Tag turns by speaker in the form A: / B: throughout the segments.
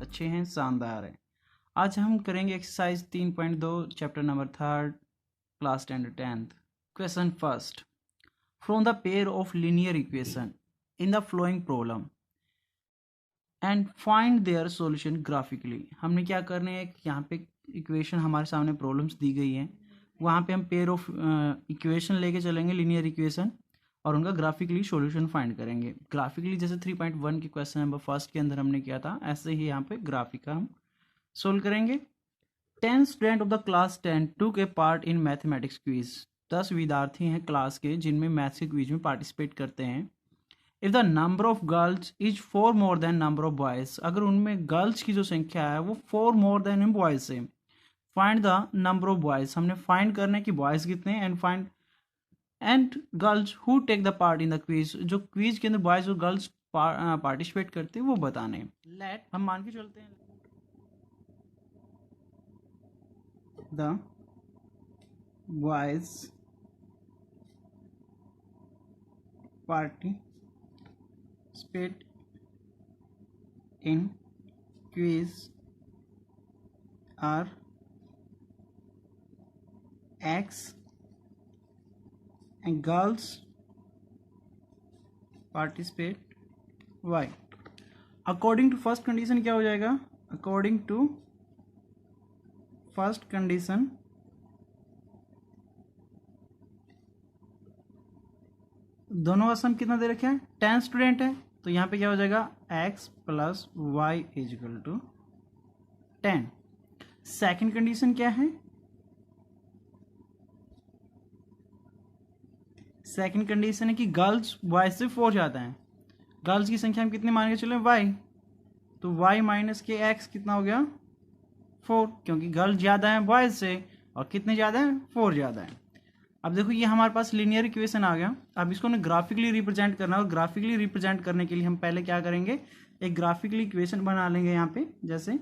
A: अच्छे हैं, शानदार है। आज हम करेंगे exercise 3.2 chapter number 3 class 10th। Question first, from the pair of linear equation in the flowing problem and find their solution graphically. हमने क्या करना है, यहाँ पे इक्वेशन हमारे सामने प्रॉब्लम्स दी गई हैं, वहाँ पे हम पेयर ऑफ इक्वेशन लेके चलेंगे, लीनियर इक्वेशन, और उनका ग्राफिकली सॉल्यूशन फाइंड करेंगे। ग्राफिकली जैसे 3.1 के क्वेश्चन नंबर फर्स्ट के अंदर हमने किया था, ऐसे ही यहाँ पे ग्राफिक का हम सोल्व करेंगे। 10 स्टूडेंट ऑफ द क्लास 10 टूक ए पार्ट इन मैथमेटिक्स क्विज। 10 विद्यार्थी हैं क्लास के जिनमें मैथ्स के क्विज में पार्टिसिपेट करते हैं। If the number of girls is 4 more than number of boys, अगर उनमें गर्ल्स की जो संख्या है वो 4 मोर देन बॉयज से, find the number of boys, हमने फाइंड करना है कि बॉयज कितने हैं, and girls who take the part in the quiz, जो क्विज के अंदर बॉयज और गर्ल्स पार्टिसिपेट करते हैं वो बताने। लेट हम मान के चलते हैं the boys participate in quiz are X and girls participate Y। According to first condition क्या हो जाएगा, अकॉर्डिंग टू फर्स्ट कंडीशन दोनों का सम कितना दे रखे हैं, 10 स्टूडेंट है, तो यहाँ पे क्या हो जाएगा x plus y is equal to 10। Second condition क्या है, सेकेंड कंडीशन है कि गर्ल्स बॉयज से 4 ज़्यादा हैं। गर्ल्स की संख्या हम कितनी मान के चले, y, तो y माइनस के x कितना हो गया 4, क्योंकि गर्ल्स ज़्यादा हैं बॉयज से, और कितने ज़्यादा हैं, 4 ज़्यादा हैं। अब देखो ये हमारे पास लीनियर इक्वेशन आ गया। अब इसको ना ग्राफिकली रिप्रेजेंट करना है, और ग्राफिकली रिप्रेजेंट करने के लिए हम पहले क्या करेंगे, एक ग्राफिकली इक्वेशन बना लेंगे। यहाँ पे जैसे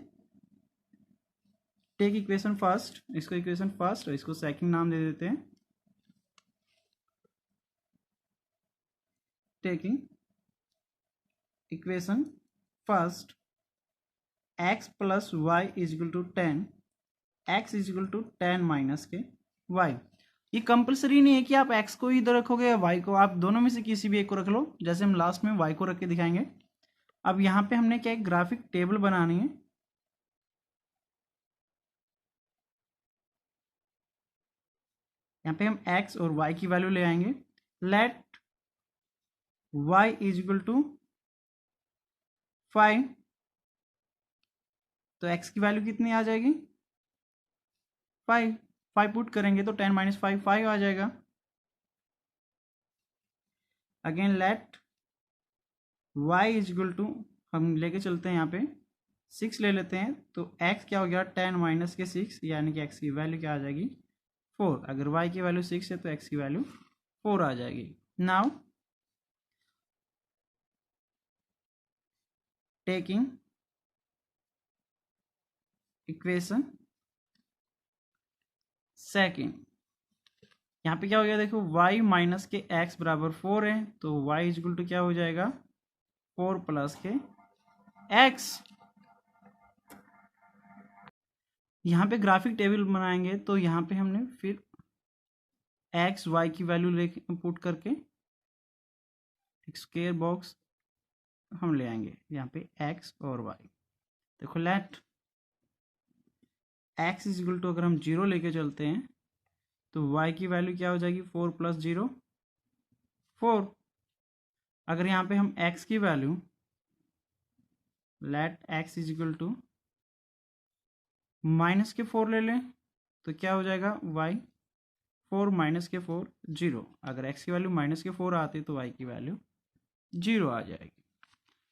A: टेक इक्वेशन फर्स्ट, इसको इक्वेशन फर्स्ट और इसको सेकंड नाम दे देते हैं, taking equation first x plus y is equal to 10, x is equal to 10 minus के y। ये कंपलसरी नहीं है कि आप x को इधर रखोगे या y को, आप दोनों में से किसी भी एक को रख लो, जैसे हम लास्ट में y को रख के दिखाएंगे। अब यहाँ पे हमने क्या एक ग्राफिक टेबल बनानी है। यहाँ पे हम x और y की वैल्यू ले आएंगे। लेट y इजिकल टू 5, तो x की वैल्यू कितनी आ जाएगी 5 पुट करेंगे तो 10 माइनस 5 आ जाएगा। Again let y is equal to, हम लेके चलते हैं यहाँ पे 6 ले लेते हैं, तो x क्या हो गया 10 माइनस के 6, यानी कि x की वैल्यू क्या आ जाएगी 4। अगर y की वैल्यू 6 है तो x की वैल्यू 4 आ जाएगी। नाउ टेकिंग इक्वेशन सेकेंड, यहाँ पे क्या हो गया देखो y माइनस के x बराबर 4 है, तो y इजिकल टू क्या हो जाएगा 4 प्लस के x। यहाँ पे ग्राफिक टेबल बनाएंगे तो यहाँ पे हमने फिर x y की वैल्यू ले पुट करके एक स्क्वायर बॉक्स हम ले आएंगे यहाँ पे x और y। देखो लेट x इजिकल टू, अगर हम 0 लेके चलते हैं तो y की वैल्यू क्या हो जाएगी 4 प्लस 0 4। अगर यहाँ पे हम x की value let x is equal to minus के 4 ले लें तो क्या हो जाएगा y 4 माइनस के 4 0। अगर x की वैल्यू माइनस के 4 आती तो y की वैल्यू 0 आ जाएगी।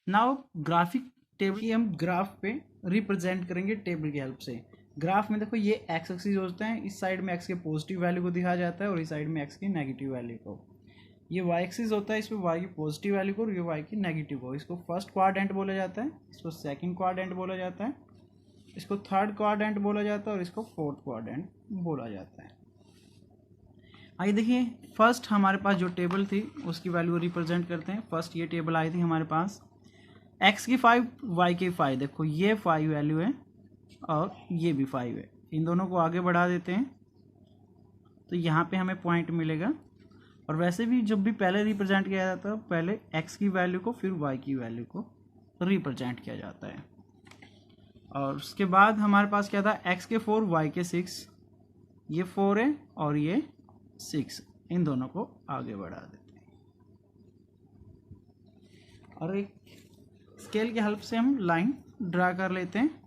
A: नाउ ग्राफिक टेबल की हम ग्राफ पे रिप्रेजेंट करेंगे टेबल की हेल्प से। ग्राफ में देखो ये एक्स एक्सिस होते हैं, इस साइड में x के पॉजिटिव वैल्यू को दिखाया जाता है और इस साइड में x की नेगेटिव वैल्यू को। ये y एक्सिस होता है, इसमें y की पॉजिटिव वैल्यू को और ये y की नेगेटिव को। इसको फर्स्ट क्वाड्रेंट बोला जाता है, इसको सेकंड क्वाड्रेंट बोला जाता है, इसको थर्ड क्वाड्रेंट बोला जाता है और इसको फोर्थ क्वाड्रेंट बोला जाता है। आइए देखिए फर्स्ट हमारे पास जो टेबल थी उसकी वैल्यू रिप्रेजेंट करते हैं। फर्स्ट ये टेबल आई थी हमारे पास, एक्स की 5 वाई की 5, देखो ये 5 वैल्यू है और ये भी 5 है, इन दोनों को आगे बढ़ा देते हैं तो यहाँ पे हमें पॉइंट मिलेगा। और वैसे भी जब भी पहले रिप्रेजेंट किया जाता है पहले एक्स की वैल्यू को फिर वाई की वैल्यू को रिप्रेजेंट किया जाता है। और उसके बाद हमारे पास क्या था, एक्स के 4 वाई के 6, ये 4 है और ये 6, इन दोनों को आगे बढ़ा देते हैं और एक स्केल की हेल्प से हम लाइन ड्रा कर लेते हैं।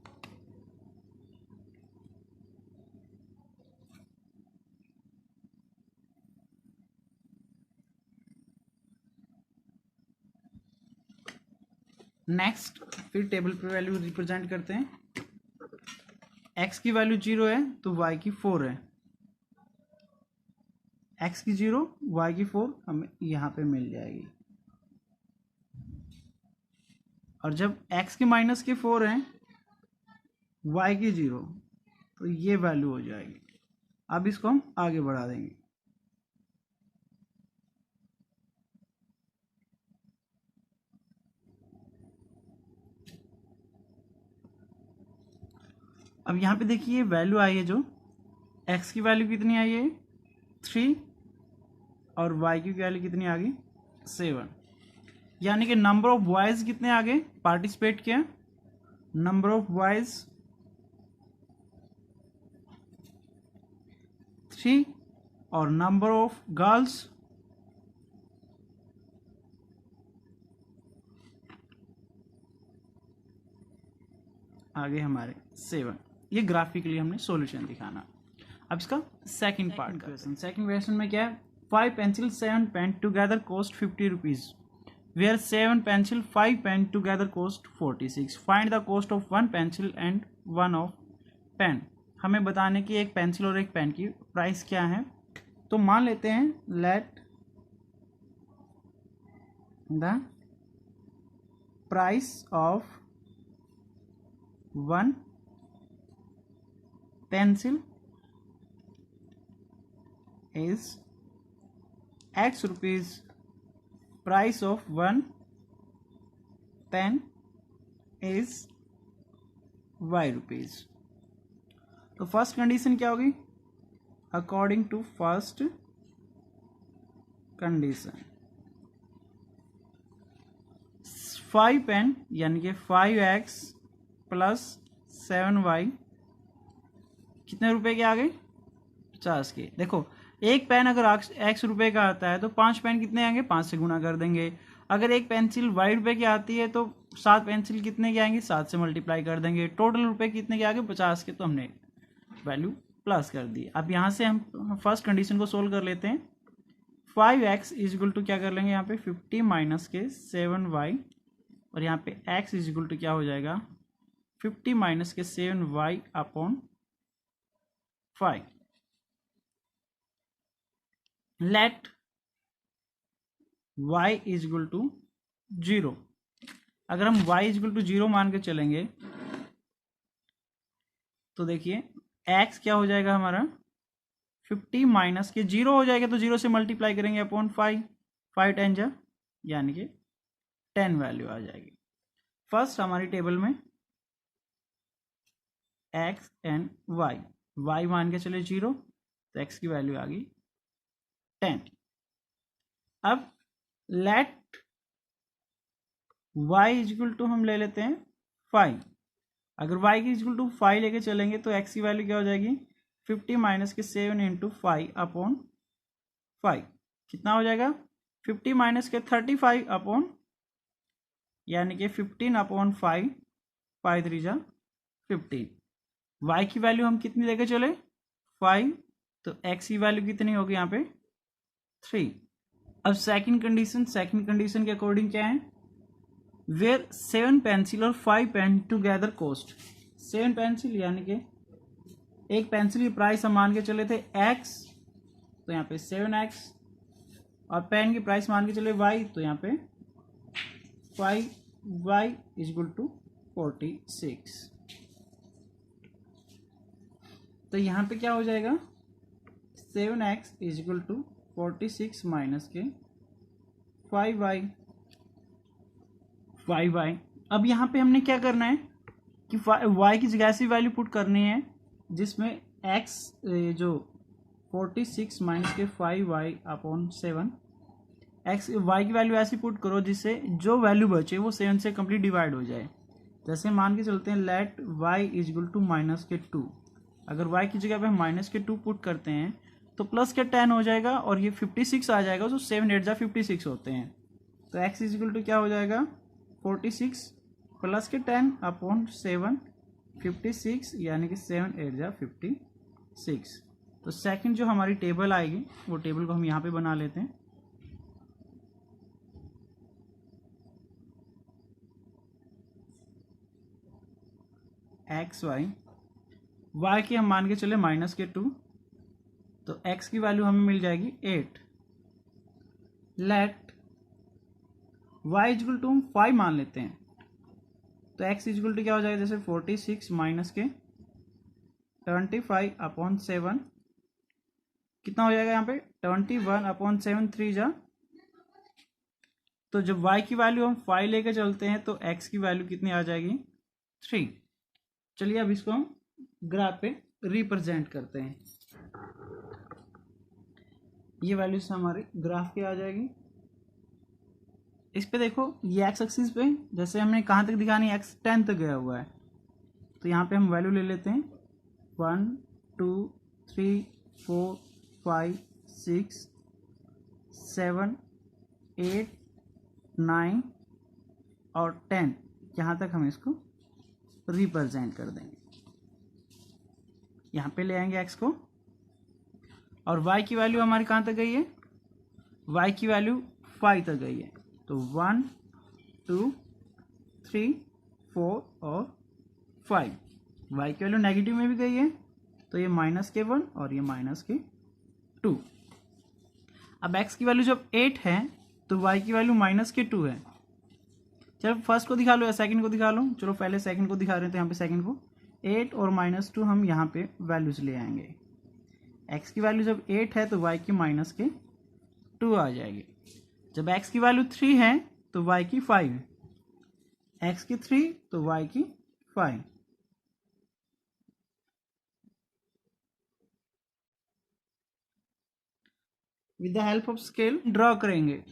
A: नेक्स्ट फिर टेबल पे वैल्यू रिप्रेजेंट करते हैं। एक्स की वैल्यू 0 है तो वाई की 4 है, एक्स की 0 वाई की 4 हमें यहाँ पे मिल जाएगी। और जब एक्स की माइनस के 4 हैं वाई की 0 तो ये वैल्यू हो जाएगी। अब इसको हम आगे बढ़ा देंगे। अब यहाँ पे देखिए वैल्यू आई है, जो एक्स की वैल्यू कितनी आई है 3 और वाई की वैल्यू कितनी आ गई 7, यानी कि नंबर ऑफ बॉयज कितने आ गए पार्टिसिपेट किया, नंबर ऑफ बॉयज 3 और नंबर ऑफ गर्ल्स आगे हमारे 7। ये ग्राफिकली हमने सॉल्यूशन दिखाना। अब इसका second part question, second question में क्या है, 5 pencil 7 pen together cost 50 rupees, where 7 pencil 5 pen together cost 46, find the cost of 1 pencil and 1 of pen। हमें बताने की एक पेंसिल और एक पेन की प्राइस क्या है। तो मान लेते हैं let the price of 1 pencil is X rupees, price of 1 pen is Y rupees। तो फर्स्ट कंडीशन क्या होगी, according to first condition 5 pen यानी कि 5x प्लस 7y कितने रुपए के आ गए 50 के। देखो एक पेन अगर x रुपए का आता है तो 5 पेन कितने आएंगे 5 से गुना कर देंगे। अगर एक पेंसिल y रुपए की आती है तो 7 पेंसिल कितने के आएंगे 7 से मल्टीप्लाई कर देंगे। टोटल रुपए कितने के आगे 50 के, तो हमने वैल्यू प्लस कर दी। अब यहाँ से हम फर्स्ट कंडीशन को सोल्व कर लेते हैं। 5x इज इक्वल टू क्या कर लेंगे यहाँ पे 50 माइनस के 7y और यहाँ पे x इज इक्वल टू क्या हो जाएगा 50 माइनस के 7y upon 5। Let y is equal to 0। अगर हम y इज इक्वल टू 0 मान के चलेंगे तो देखिए x क्या हो जाएगा हमारा 50 माइनस के 0 हो जाएगा तो 0 से मल्टीप्लाई करेंगे अपॉन 5, 5 10 जा यानी कि 10 वैल्यू आ जाएगी। फर्स्ट हमारी टेबल में x एंड y मान के चले 0 तो x की वैल्यू आ गई 10। अब let y is equal to हम ले लेते हैं 5। अगर y की इक्वल टू 5 लेके चलेंगे तो x की वैल्यू क्या हो जाएगी 50 माइनस के 7 इंटू 5 अपॉन 5 कितना हो जाएगा 50 माइनस के 35 अपॉन यानी कि 15 अपॉन 5, 5 3 जा 15। y की वैल्यू हम कितनी लेके चले 5, तो x की वैल्यू कितनी होगी यहाँ पे 3। अब सेकंड कंडीशन के अकॉर्डिंग क्या है, वेयर 7 पेंसिल और 5 पेन टुगेदर कॉस्ट, 7 पेंसिल यानी कि एक पेंसिल की प्राइस हम मान के चले थे x तो यहाँ पे 7x और पेन की प्राइस मान के चले y तो यहाँ पे 5y इज इक्वल टू 46। तो यहाँ पे क्या हो जाएगा 7x is equal to 46 minus के 5y अब यहाँ पे हमने क्या करना है कि y की जगह ऐसी वैल्यू पुट करनी है जिसमें x जो 46 माइनस के 5y/7 x y की वैल्यू ऐसी पुट करो जिससे जो वैल्यू बचे वो 7 से कंप्लीट डिवाइड हो जाए। जैसे मान के चलते हैं let y is equal to -2। अगर y की जगह पे हम -2 पुट करते हैं तो प्लस के 10 हो जाएगा और ये 56 आ जाएगा, तो 7 8 जा 56 होते हैं। तो x इज इक्वल टू क्या हो जाएगा 46 प्लस के 10/7 56, यानी कि 7 8 जा 56। तो सेकंड जो हमारी टेबल आएगी वो टेबल को हम यहाँ पे बना लेते हैं। y की हम मान के चले -2, तो x की वैल्यू हमें मिल जाएगी 8। लेट y इजल टू हम 5 मान लेते हैं, तो x इजल टू क्या हो जाएगा जैसे 46 माइनस के 25/7 कितना हो जाएगा यहाँ पे 21/7 3 जा। तो जब y की वैल्यू हम 5 लेकर चलते हैं तो x की वैल्यू कितनी आ जाएगी 3। चलिए अब इसको हम ग्राफ पे रिप्रेजेंट करते हैं। ये वैल्यूज हमारे ग्राफ पे आ जाएगी। इस पे देखो ये x एक्सिस पे जैसे हमने कहाँ तक दिखानी है x 10 तक गया हुआ है, तो यहाँ पे हम वैल्यू ले लेते हैं 1 2 3 4 5 6 7 8 9 और 10, यहाँ तक हम इसको रिप्रेजेंट कर देंगे। यहाँ पे ले आएंगे x को और y की वैल्यू हमारी कहाँ तक गई है, y की वैल्यू 5 तक गई है, तो 1 2 3 4 और 5। y की वैल्यू नेगेटिव में भी गई है, तो ये -1 और ये -2। अब x की वैल्यू जब 8 है तो y की वैल्यू -2 है। चलो फर्स्ट को दिखा लो या सेकंड को दिखा लो, चलो पहले सेकंड को दिखा रहे हैं, तो यहाँ पे सेकंड को 8 और -2 हम यहाँ पे वैल्यूज ले आएंगे। x की वैल्यू जब 8 है तो y की -2 आ जाएगी। जब x की वैल्यू 3 है तो y की 5 है, x की 3 तो y की 5। With the help of scale draw करेंगे।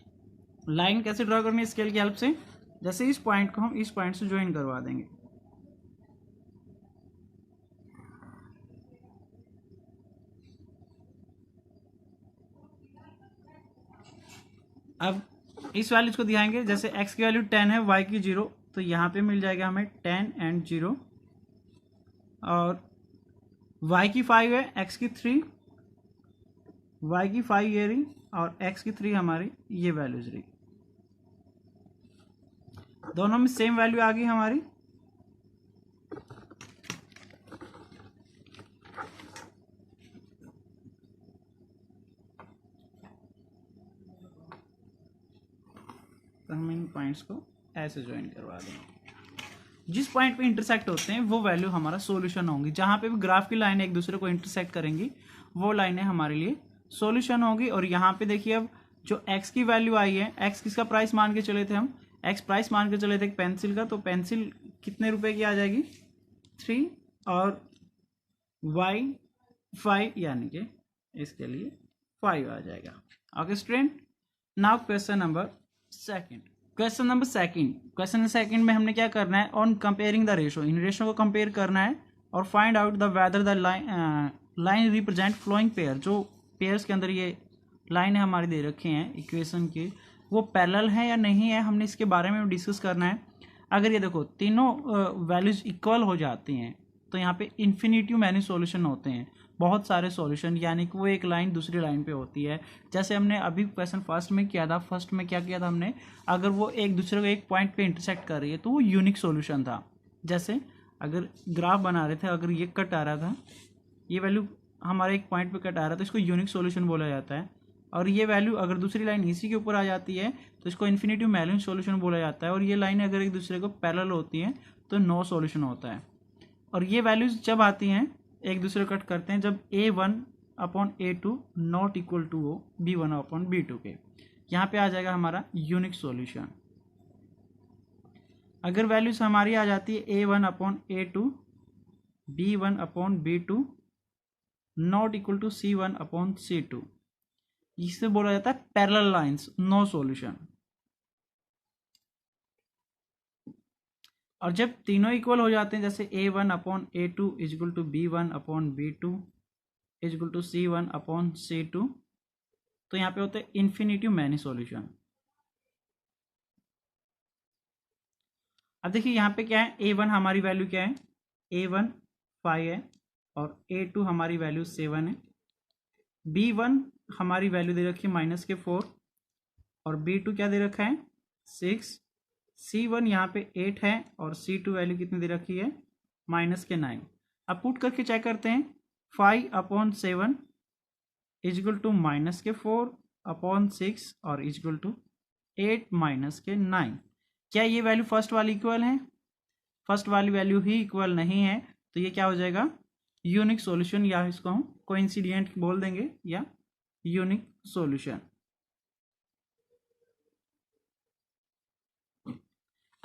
A: लाइन कैसे ड्रॉ करनी है स्केल की हेल्प से, जैसे इस पॉइंट को हम इस पॉइंट से ज्वाइन करवा देंगे। अब इस वैल्यूज को दिखाएंगे, जैसे x की वैल्यू 10 है y की 0, तो यहाँ पे मिल जाएगा हमें 10 एंड 0, और y की 5 है, x की 3, y की 5 ये रही और x की 3 हमारी ये वैल्यूज रही। दोनों में सेम वैल्यू आ गई हमारी। तो हम इन पॉइंट्स को ऐसे ज्वाइन करवा देंगे। जिस पॉइंट पे इंटरसेक्ट होते हैं वो वैल्यू हमारा सॉल्यूशन होंगी। जहां पे भी ग्राफ की लाइनें एक दूसरे को इंटरसेक्ट करेंगी वो लाइनें हमारे लिए सॉल्यूशन होगी। और यहाँ पे देखिए अब जो x की वैल्यू आई है, x किसका प्राइस मान के चले थे हम, x प्राइस मान के चले थे पेंसिल का, तो पेंसिल कितने रुपए की आ जाएगी 3 और y 5, यानी कि इसके लिए 5 आ जाएगा। Okay student, now question number second. Question number second में हमने क्या करना है, ऑन कंपेयरिंग द रेशो, इन रेशो को कंपेयर करना है और find out the whether the line represent flowing pair. जो पेयर्स के अंदर ये लाइन हमारी दे रखे हैं इक्वेशन के, वो पैरेलल है या नहीं है, हमने इसके बारे में डिस्कस करना है। अगर ये देखो तीनों वैल्यूज इक्वल हो जाती हैं तो यहाँ पे इन्फिनिटिव मैनी सॉल्यूशन होते हैं, बहुत सारे सॉल्यूशन, यानी कि वो एक लाइन दूसरी लाइन पे होती है। जैसे हमने अभी क्वेश्चन फर्स्ट में किया था, फर्स्ट में क्या किया था हमने, अगर वो एक दूसरे को एक पॉइंट पे इंटरसेक्ट कर रही है तो वो यूनिक सॉल्यूशन था। जैसे अगर ग्राफ बना रहे थे, अगर ये कट आ रहा था, ये वैल्यू हमारे एक पॉइंट पे कट आ रहा था, इसको यूनिक सॉल्यूशन बोला जाता है। और ये वैल्यू अगर दूसरी लाइन इसी के ऊपर आ जाती है तो इसको इन्फिनिटिव मैनी सॉल्यूशन बोला जाता है। और ये लाइन अगर एक दूसरे को पैरेलल होती है तो नो सॉल्यूशन होता है। और ये वैल्यूज जब आती हैं एक दूसरे को कट करते हैं जब a1/a2 नॉट इक्वल टू हो b1/b2 के, यहाँ पे आ जाएगा हमारा यूनिक सॉल्यूशन। अगर वैल्यूज हमारी आ जाती है A1/A2 B1/B2 not equal to C1/C2, इसे बोला जाता है पैरेलल लाइंस, नो सॉल्यूशन। और जब तीनों इक्वल हो जाते हैं, जैसे A1/A2 is equal to B1/B2 is equal to C1/C2, तो यहाँ पे होते हैं इन्फिनिटिव मैनी सॉल्यूशन। अब देखिए यहाँ पे क्या है, A1 हमारी वैल्यू क्या है, A1 5 है और A2 हमारी वैल्यू 7 है। B1 हमारी वैल्यू दे रखी है -4 और B2 क्या दे रखा है 6। C1 यहाँ पे 8 है और C2 वैल्यू कितनी दे रखी है -9। अब पुट करके चेक करते हैं, 5/7 इज इक्वल टू -4/6 और इज इक्वल टू 8 -9। क्या ये वैल्यू फर्स्ट वाली इक्वल है? फर्स्ट वाली वैल्यू ही इक्वल नहीं है, तो ये क्या हो जाएगा यूनिक सॉल्यूशन, या इसको हम कोइंसिडेंट बोल देंगे या यूनिक सॉल्यूशन।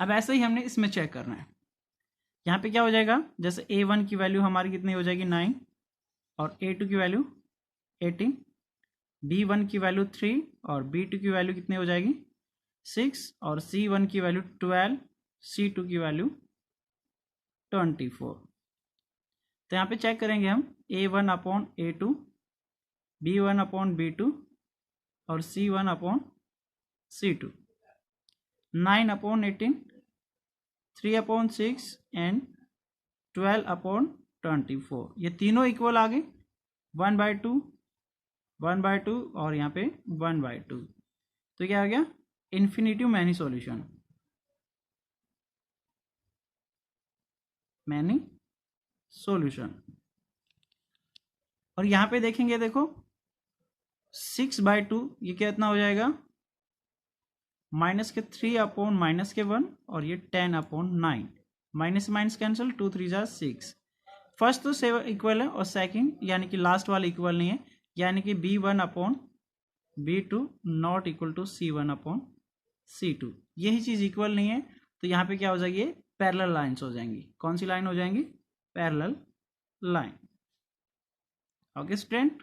A: अब ऐसे ही हमने इसमें चेक करना है। यहाँ पे क्या हो जाएगा, जैसे A1 की वैल्यू हमारी कितनी हो जाएगी 9 और A2 की वैल्यू 18, B1 की वैल्यू 3 और B2 की वैल्यू कितनी हो जाएगी 6 और C1 की वैल्यू 12, C2 की वैल्यू 24। तो यहाँ पे चेक करेंगे हम A1/A2 B1/B2 और C1/C2, 9/18 3/6 एंड 12/24, ये तीनों इक्वल आ गए, 1/2 1/2 और यहाँ पे 1/2। तो क्या आ गया infinitive many solution, many solution. और यहाँ पे देखेंगे, देखो 6/2 ये कितना हो जाएगा -3/-1 और ये 10/9, माइनस माइनस कैंसिल, 2 3 जा 6। फर्स्ट तो 7 इक्वल है और सेकंड यानी कि लास्ट वाला इक्वल नहीं है, यानी कि B1/B2 not equal to C1/C2, यही चीज इक्वल नहीं है। तो यहाँ पे क्या हो जाएगी, पैरेलल लाइंस हो जाएंगी। कौन सी लाइन हो जाएंगी, पैरेलल लाइन। ओके स्टूडेंट,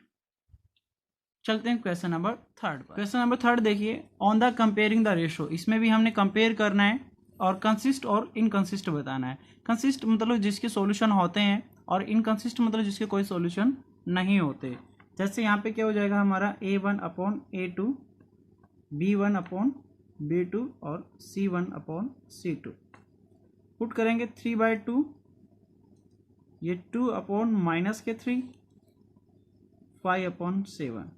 A: चलते हैं क्वेश्चन नंबर 3 पर। क्वेश्चन नंबर 3 देखिए, on the comparing the ratio, इसमें भी हमने कंपेयर करना है और कंसिस्ट और इनकंसिस्ट बताना है। कंसिस्ट मतलब जिसके सॉल्यूशन होते हैं और इनकंसिस्ट मतलब जिसके कोई सॉल्यूशन नहीं होते। जैसे यहाँ पे क्या हो जाएगा हमारा A1/A2 B1/B2 और C1/C2, पुट करेंगे 3/2, ये 2/-3 5/7,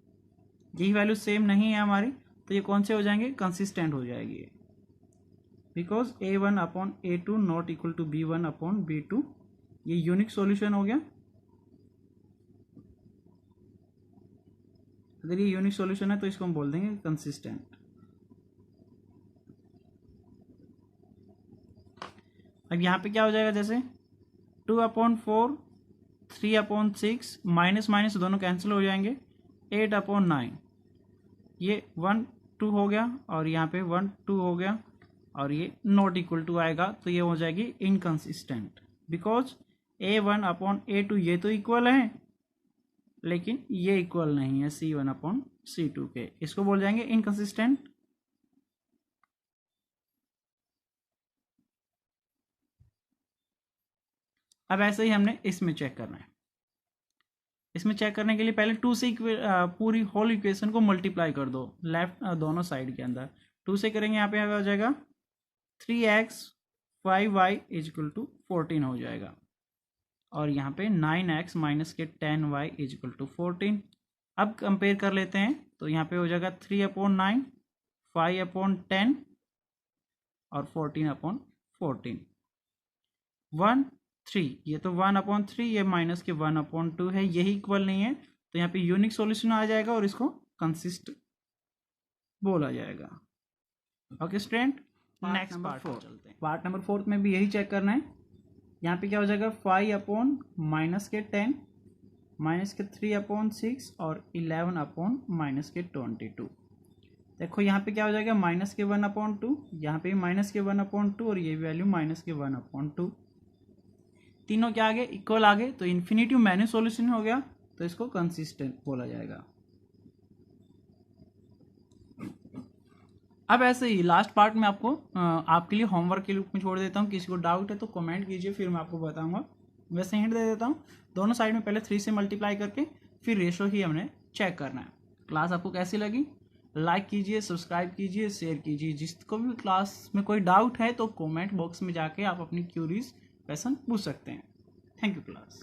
A: यही वैल्यू सेम नहीं है हमारी, तो ये कौन से हो जाएंगे, कंसिस्टेंट हो जाएगी, because A1/A2 not equal to B1/B2, ये यूनिक सॉल्यूशन हो गया। अगर ये यूनिक सॉल्यूशन है तो इसको हम बोल देंगे कंसिस्टेंट। अब यहाँ पे क्या हो जाएगा, जैसे 2/4 3/6 माइनस माइनस दोनों कैंसिल हो जाएंगे, 8/9, ये 1 2 हो गया और यहाँ पे 1 2 हो गया और ये नॉट इक्वल टू आएगा, तो ये हो जाएगी इनकंसिस्टेंट, बिकॉज A1/A2 ये तो इक्वल है लेकिन ये इक्वल नहीं है C1/C2 के, इसको बोल जाएंगे इनकंसिस्टेंट। अब ऐसे ही हमने इसमें चेक करना है। इसमें चेक करने के लिए पहले 2 से पूरी होल इक्वेशन को मल्टीप्लाई कर दो लेफ्ट दोनों साइड के अंदर। 2 से करेंगे, यहाँ पे हो जाएगा 3x 5y is equal to 14 हो जाएगा और यहाँ पे 9x माइनस के 10y इज इक्वल टू 14। अब कंपेयर कर लेते हैं, तो यहाँ पे हो जाएगा 3/9 5/10 और 14/14 1 3, ये तो 1/3, ये माइनस के 1/2 है, यही इक्वल नहीं है, तो यहाँ पे यूनिक सॉल्यूशन आ जाएगा और इसको कंसिस्ट बोला जाएगा। ओके स्टूडेंट, नेक्स्ट पार्ट पर चलते हैं। पार्ट नंबर 4 में भी यही चेक करना है। यहाँ पे क्या हो जाएगा 5/-10 माइनस के 3/6 और 11/-22। देखो यहाँ पे क्या हो जाएगा, माइनस के 1/2, यहाँ पे भी माइनस के 1/2 और ये वैल्यू माइनस के 1/2, तीनों क्या आ गए, इक्वल आ गए, तो इन्फिनिटिव मैन्यू सॉल्यूशन हो गया, तो इसको कंसिस्टेंट बोला जाएगा। अब ऐसे ही लास्ट पार्ट में आपको आपके लिए होमवर्क के रूप में छोड़ देता हूँ, किसी को डाउट है तो कमेंट कीजिए, फिर मैं आपको बताऊंगा। वैसे हिंट दे देता हूँ, दोनों साइड में पहले 3 से मल्टीप्लाई करके फिर रेशो ही हमने चेक करना है। क्लास आपको कैसी लगी, लाइक कीजिए, सब्सक्राइब कीजिए, शेयर कीजिए। जिसको भी क्लास में कोई डाउट है तो कमेंट बॉक्स में जाके आप अपनी क्यूरीज क्वेश्चन पूछ सकते हैं। Thank you class.